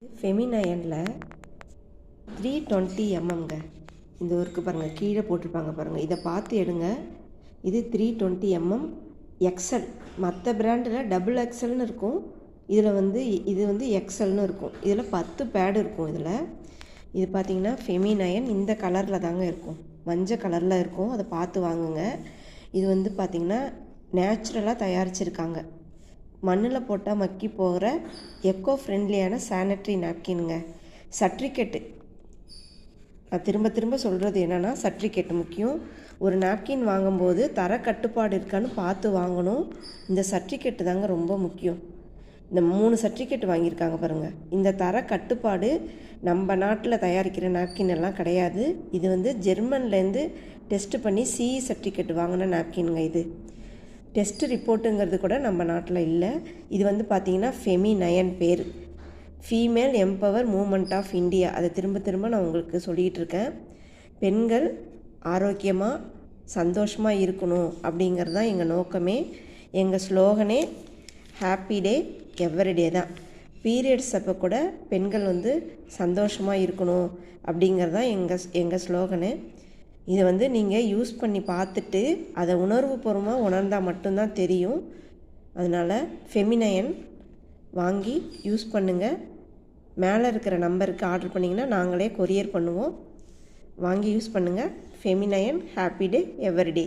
ஃபெமினயனில் 320 mmங்க. இந்த ஒர்க்கு பாருங்கள், கீழே போட்டிருப்பாங்க பாருங்கள், இதை பார்த்து எடுங்க. இது 320 mm எக்ஸல். மற்ற பிராண்டில் டபுள் எக்ஸல்னு இருக்கும், இதில் இது எக்ஸல்னு இருக்கும். இதில் 10 பேடு இருக்கும். இது பார்த்திங்கன்னா ஃபெமினயன் இந்த கலரில் தாங்க இருக்கும், மஞ்சள் கலரில் இருக்கும். அதை பார்த்து வாங்குங்க. இது பார்த்திங்கன்னா நேச்சுரலாக தயாரிச்சிருக்காங்க. மண்ணில் போட்டால் மக்கி போகிற எக்கோ ஃப்ரெண்ட்லியான சானிட்ரி நாப்கின்ங்க. சர்டிஃபிகேட்டு, நான் திரும்ப சொல்கிறது என்னென்னா, சர்டிஃபிகேட் முக்கியம். ஒரு நாப்கின் வாங்கும்போது தர கட்டுப்பாடு இருக்கான்னு பார்த்து வாங்கணும். இந்த சர்டிஃபிகேட்டு தாங்க ரொம்ப முக்கியம். இந்த 3 சர்டிஃபிகேட் வாங்கியிருக்காங்க பாருங்கள். இந்த தர கட்டுப்பாடு நம்ம நாட்டில் தயாரிக்கிற நாப்கின் எல்லாம் கிடையாது. இது ஜெர்மன்லேருந்து டெஸ்ட் பண்ணி CE சர்டிஃபிகேட் வாங்கின நாப்கின்ங்க. இது டெஸ்ட் ரிப்போர்ட்டுங்கிறது கூட நம்ம நாட்டில் இல்லை. இது பார்த்திங்கன்னா ஃபெமினயன் பேர், female empower movement of India. அதை திரும்ப நான் உங்களுக்கு சொல்லிகிட்டு இருக்கேன். பெண்கள் ஆரோக்கியமாக சந்தோஷமாக இருக்கணும் அப்படிங்கிறது தான் எங்கள் நோக்கமே. எங்கள் ஸ்லோகனே ஹாப்பி டே எவ்ரிடே தான். பீரியட்ஸ் அப்போ கூட பெண்கள் சந்தோஷமாக இருக்கணும் அப்படிங்கிறது தான் எங்கள் ஸ்லோகனு. இதை நீங்கள் யூஸ் பண்ணி பார்த்துட்டு அதை உணர்வுபூர்வமாக உணர்ந்தால் மட்டும்தான் தெரியும். அதனால் ஃபெமினயன் வாங்கி யூஸ் பண்ணுங்கள். மேலே இருக்கிற நம்பருக்கு ஆர்டர் பண்ணிங்கன்னா நாங்களே கொரியர் பண்ணுவோம். வாங்கி யூஸ் பண்ணுங்கள். ஃபெமினயன் ஹாப்பி டே எவ்ரிடே.